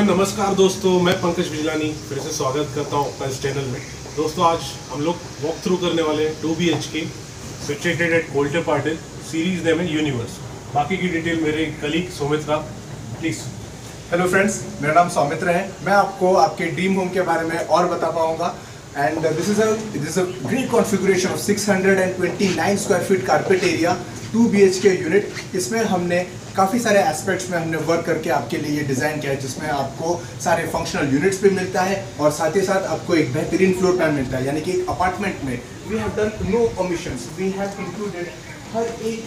नमस्कार दोस्तों, मैं पंकज बिजलानी फिर से स्वागत करता हूँ अपना इस चैनल में। दोस्तों आज हम लोग वॉक थ्रू करने वाले हैं 2 BHK situated at Kolte Patil, series name है यूनिवर्स। बाकी की डिटेल मेरे colleague Soumitra please. Hello friends, मेरा नाम सौमित्र है। मैं आपको आपके ड्रीम होम के बारे में और बता पाऊंगा। And this is a great configuration of 629 square feet carpet area 2 BHK unit. इसमें हमने काफ़ी सारे एस्पेक्ट्स में हमने वर्क करके आपके लिए ये डिज़ाइन किया है, जिसमें आपको सारे फंक्शनल यूनिट्स भी मिलता है और साथ ही साथ आपको एक बेहतरीन फ्लोर प्लान मिलता है। यानी कि एक अपार्टमेंट में we have done no omissions, we have included हर एक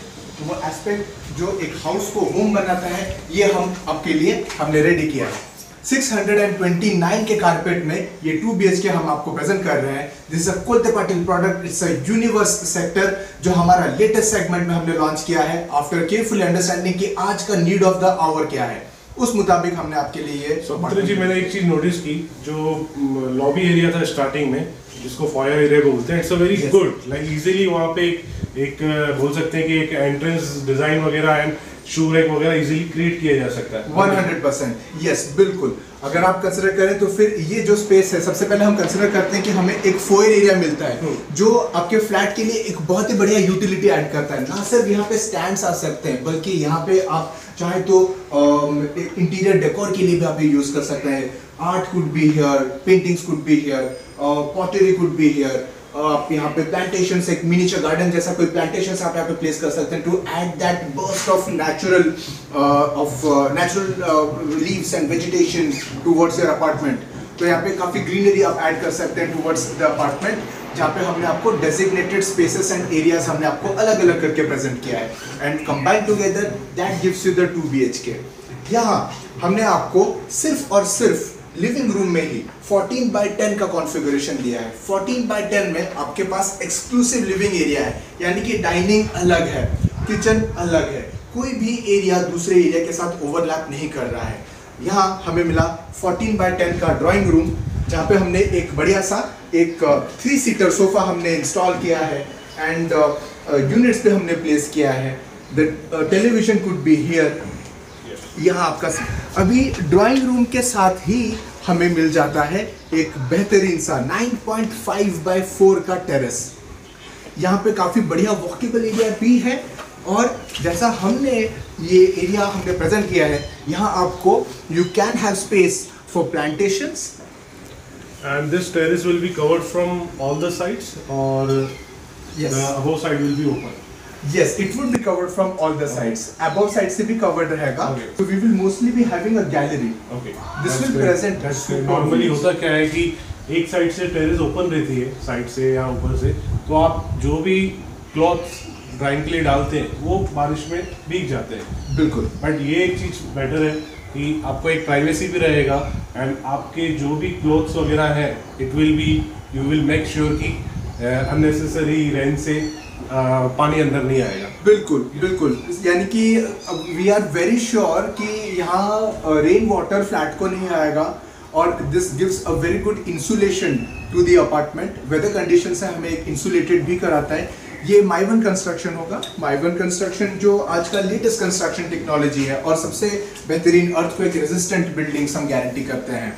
वो एस्पेक्ट जो एक हाउस को होम बनाता है, ये हम आपके लिए हमने रेडी किया है। 629 के कारपेट में ये 2 BHK हम आपको प्रेजेंट कर रहे हैं। This is a Kolte Patil product, it's a universe sector जो हमारा लेटेस्ट सेगमेंट में हमने लॉन्च किया है आफ्टर केयरफुल अंडरस्टैंडिंग कि आज का नीड ऑफ द आवर क्या है, उस मुताबिक हमने आपके लिए। जी, मैंने एक चीज नोटिस की, जो लॉबी एरिया था स्टार्टिंग में जिसको फॉयर एरिया बोलते हैं, it's a very good, like easily वहाँ पे एक बोल सकते हैं कि एक एंट्रेंस डिजाइन वगैरह एंड शू रैक वगैरह इजीली क्रिएट किया जा सकता है। 100% यस, बिल्कुल। अगर आप कंसिडर करें तो फिर ये जो स्पेस है, सबसे पहले हम कंसिडर करते हैं कि हमें एक फोयर एरिया मिलता है जो आपके फ्लैट के लिए एक बहुत ही बढ़िया यूटिलिटी ऐड करता है। ना सिर्फ यहाँ पे स्टैंड्स आ सकते हैं, बल्कि यहाँ पे आप चाहे तो इंटीरियर डेकोर के लिए भी आप ये यूज कर सकते हैं। Art could be here, paintings could be here, pottery could be here. आप यहाँ पे प्लांटेशन, एक मिनिएचर गार्डन जैसा कोई प्लांटेशन आप यहाँ पे प्लेस कर सकते हैं to add that burst of natural leaves and vegetation towards your apartment. तो यहाँ पे काफी ग्रीनरी आप ऐड कर सकते हैं टुवर्ड्स द अपार्टमेंट, जहाँ पे हमने आपको डेजिग्नेटेड स्पेसेस एंड एरियाज हमने आपको अलग अलग करके प्रेजेंट किया है and combine together that gives you the 2 BHK। यहाँ हमने आपको सिर्फ और सिर्फ लिविंग रूम में ही 14x10 का कॉन्फ़िगरेशन दिया है। 14x10 में आपके पास एक्सक्लूसिव लिविंग एरिया है, यानी कि डाइनिंग अलग है, किचन अलग है, कोई भी एरिया दूसरे एरिया के साथ ओवरलैप नहीं कर रहा है। यहाँ हमें मिला 14x10 का ड्राइंग रूम, जहाँ पे हमने एक बढ़िया सा एक 3 सीटर सोफा हमने इंस्टॉल किया है एंड यूनिट्स पे हमने प्लेस किया है। The television could be here. यहाँ आपका अभी ड्राइंग रूम के साथ ही हमें मिल जाता है एक बेहतरीन सा 9.5x4 का टेरेस। यहाँ पे काफ़ी बढ़िया वॉकेबल एरिया भी है और जैसा हमने ये एरिया हमने प्रेजेंट किया है, यहाँ आपको you can have space for plantations. And this terrace will be covered from all the sides और the above side will be open. Yes, it would be covered from all the sides. Above side से भी covered रहेगा. So we will mostly be having a gallery. Okay. This will present. Normally होता क्या है कि एक side से terrace open रहती है, साइड से या ऊपर से, तो आप जो भी क्लॉथ्स ड्राइंग के लिए डालते हैं वो बारिश में भीग जाते हैं। बिल्कुल। बट ये एक चीज़ बेटर है कि आपको एक प्राइवेसी भी रहेगा एंड आपके जो भी क्लॉथ्स वगैरह है, it will be, you will make sure कि अननेसेसरी रेन से पानी अंदर नहीं आएगा। बिल्कुल बिल्कुल, यानी कि वी आर वेरी श्योर कि यहाँ रेन वाटर फ्लैट को नहीं आएगा और this gives a very good insulation to the apartment. Weather condition से हमें एक इंसुलेटेड भी कराता है। ये माइवन कंस्ट्रक्शन होगा। माइवन कंस्ट्रक्शन जो आज का लेटेस्ट कंस्ट्रक्शन टेक्नोलॉजी है और सबसे बेहतरीन अर्थक्वेक रेजिस्टेंट बिल्डिंग्स हम गारंटी करते हैं।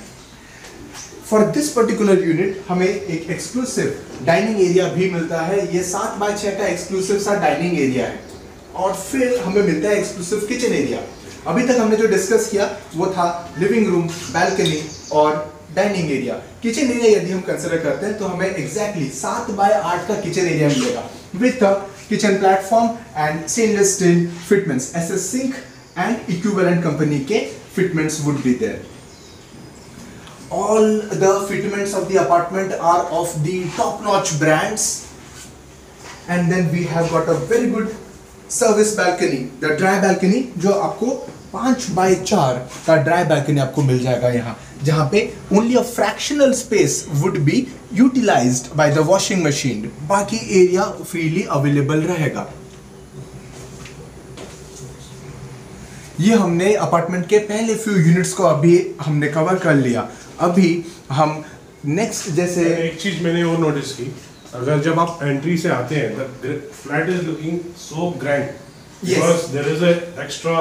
फॉर दिस पर्टिकुलर यूनिट हमें एक एक्सक्लूसिव डाइनिंग एरिया भी मिलता है। ये 7x6 का एक्सक्लूसिव सा डाइनिंग एरिया है और फिर हमें मिलता है एक्सक्लूसिव किचन एरिया। अभी तक हमने जो डिस्कस किया वो था लिविंग रूम, बैल्कनी और डाइनिंग एरिया। किचन एरिया यदि हम कंसिडर करते हैं तो हमें एग्जैक्टली 7x8 का किचन एरिया मिलेगा with kitchen platform and stainless steel fitments. SS sink and equivalent company के fitments would be there. All the fitments of the apartment are of the top-notch brands, and then we have got a very good service balcony, the dry balcony, जो आपको 5x4 का dry balcony आपको मिल जाएगा यहाँ, जहाँ पे only a fractional space would be utilized by the washing machine. बाकी area freely available रहेगा। ये हमने अपार्टमेंट के पहले फ्यू यूनिट्स को अभी हमने कवर कर लिया। अभी हम नेक्स्ट, जैसे एक चीज मैंने वो नोटिस की, अगर जब आप एंट्री से आते हैं, the flat is looking so grand because there is a extra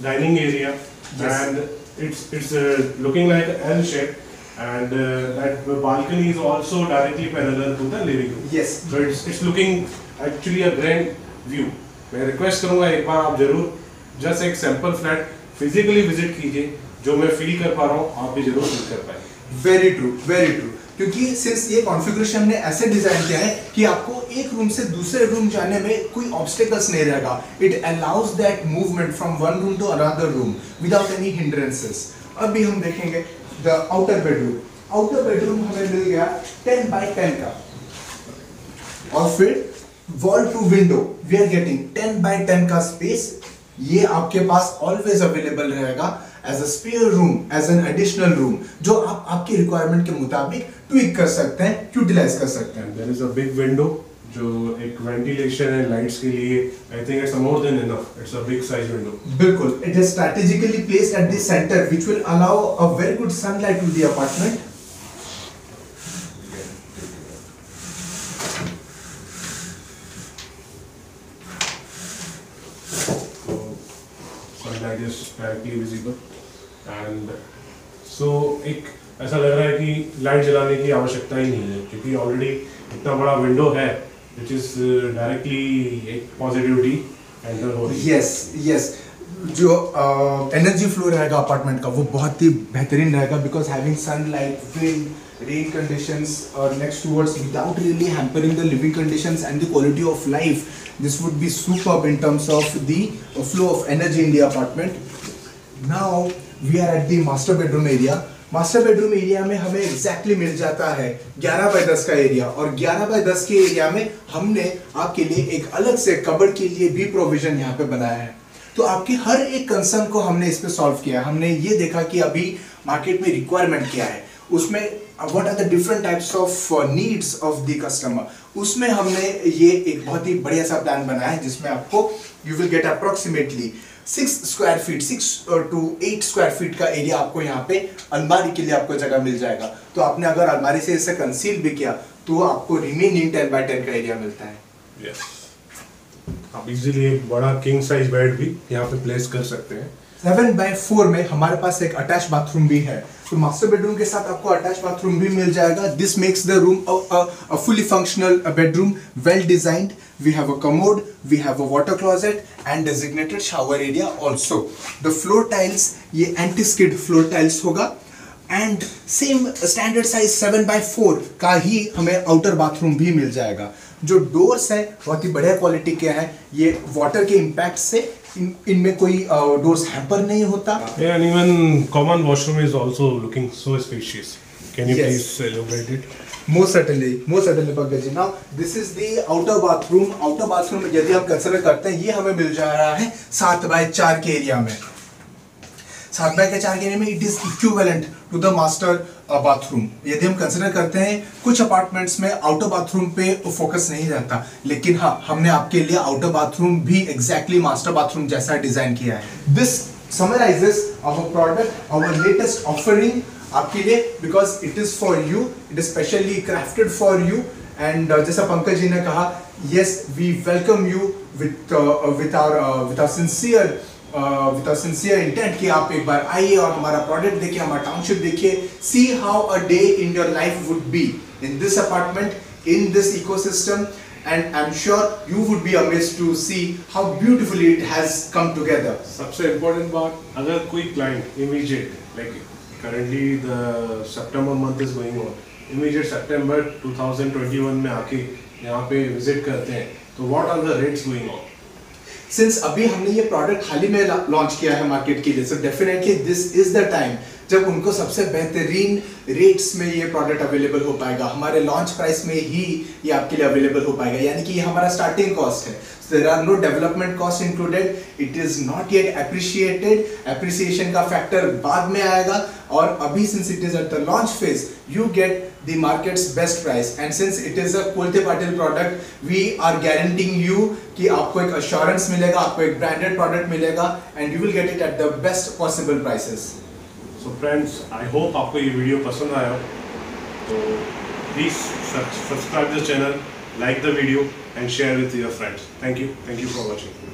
dining area and it's looking like an L shape, and that balcony is also directly parallel to the living room. Yes. So it's looking actually a grand view. मैं request करूंगा एक बार आप जरूर just एक sample flat physically visit कीजिए, जो मैं feel कर पा रहा हूँ आप भी जरूर फील कर पाएंगे. Very true, very true. क्योंकि सिंस ये कॉन्फ़िगरेशन हमने ऐसे डिजाइन किया है कि आपको एक रूम से दूसरे रूम जाने में कोई ऑब्स्टेकल्स नहीं रहेगा. It allows that movement from one room to another room without any hindrances. अभी हम देखेंगे the outer bedroom. Outer bedroom हमें मिल गया 10 by 10 का, और फिर wall to window we are getting 10 by 10 का स्पेस. ये आपके पास ऑलवेज अवेलेबल रहेगा as a spare room, as an additional room, जो आप आपकी रिक्वायरमेंट के मुताबिक ट्विक कर सकते हैं, यूटिलाइज कर सकते हैं. There is a big window जो एक वेंटिलेशन एंड लाइट्स के लिए I think it's more than enough. It's a big size window. बिल्कुल. It is strategically placed at the centre which will allow a very good sunlight to the apartment. Sunlight is directly visible, and so एक ऐसा लग रहा है कि light जलाने की आवश्यकता ही नहीं है, क्योंकि ऑलरेडी इतना बड़ा विंडो है which is directly एक पॉजिटिविटी एंटर हो रही है. Yes yes. जो एनर्जी फ्लो रहेगा अपार्टमेंट का वो बहुत ही बेहतरीन रहेगा, because having sunlight, wind, rain conditions next towards without really hampering the living conditions and the quality of life. This would be superb in terms of the flow of energy in the apartment. Now we are at the master bedroom area. Master bedroom area में हमें exactly मिल जाता है 11 by 10 का area, और 11 by 10 के area में हमने आपके लिए एक अलग से कबर्ड के लिए भी प्रोविजन यहाँ पे बनाया है. तो आपके हर एक कंसर्न को हमने इस पे सॉल्व किया. हमने ये देखा कि अभी मार्केट में रिक्वायरमेंट क्या है, उसमें what are the different types of needs of the customer. उसमें हमने ये एक बहुत ही बढ़िया सा प्लान बनाया है जिसमें आपको you will get approximately 6 square feet, 6 to 8 square feet का एरिया आपको यहाँ पे अलमारी के लिए आपको जगह मिल जाएगा. तो आपने अगर अलमारी से इसे कंसील भी किया तो आपको रिमेनिंग 10 by 10 का एरिया मिलता है. Yes. आप इजीली एक बड़ा किंग साइज बेड भी यहाँ पे प्लेस कर सकते हैं. 7 by 4 में हमारे पास एक अटैच बाथरूम भी है. तो मास्टर बेडरूम के साथ आपको अटैच बाथरूम भी मिल जाएगा. This makes the room a fully functional bedroom, well designed. We have a commode, we have a water closet and designated shower area also. The floor tiles ये anti-skid floor tiles होगा, and same standard size 7 by 4 का ही हमें outer bathroom भी मिल जाएगा. जो doors है बहुत ही बढ़िया क्वालिटी के हैं. ये वाटर के इम्पैक्ट से इनमें कोई डोर्स हैम्पर नहीं होता. And even common washroom is also looking so spacious. Can you Yes. please elaborate it? Most certainly, Pankaj ji. Now, this is the outer bathroom. Outer bathroom यदि हम consider करते हैं, ये हमें मिल जा रहा है 7 by 4 के एरिया में. 7 by 4 के एरिया में it is equivalent to the master bathroom. यदि हम कंसिडर करते हैं, कुछ अपार्टमेंट्स में आउटर बाथरूम पे फोकस नहीं रहता, लेकिन हाँ, हमने आपके लिए आउटर बाथरूम भी एग्जैक्टली मास्टर बाथरूम जैसा डिजाइन किया है. This summarises our product, our latest offering आपके लिए, because it is for you, it is specially crafted for you. And जैसा पंकज जी ने कहा, yes, we welcome you with our sincere intent कि आप एक बार आइए और हमारा प्रोडक्ट देखिए, हमारा टाउनशिप देखिए. see how a day in your life would be in this apartment, in this ecosystem, and I'm sure you would be amazed to see how beautifully it has come together. सबसे important बात, अगर कोई client immediate like currently the September month is going on, immediate September 2021 में आके यहाँ पे visit करते हैं, तो what are the rates going on? Since अभी हमने ये प्रोडक्ट हाल ही में लॉन्च किया है मार्केट के लिए, so definitely this is the time जब उनको सबसे बेहतरीन रेट्स में ये प्रोडक्ट अवेलेबल हो पाएगा. हमारे लॉन्च प्राइस में ही ये आपके लिए अवेलेबल हो पाएगा, यानी कि ये हमारा स्टार्टिंग कॉस्ट है. There are no development cost included. It is not yet appreciated. Appreciation का फैक्टर बाद में आएगा, और अभी since it is at the launch phase, you get the market's best price. And since it is a Kolte Patil product, we are guaranteeing you कि आपको एक assurance मिलेगा, आपको एक branded product मिलेगा, and you will get it at the best possible prices. So friends, I hope आपको ये video पसंद आया. तो please subscribe the channel, like the video and share with your friends. Thank you for watching.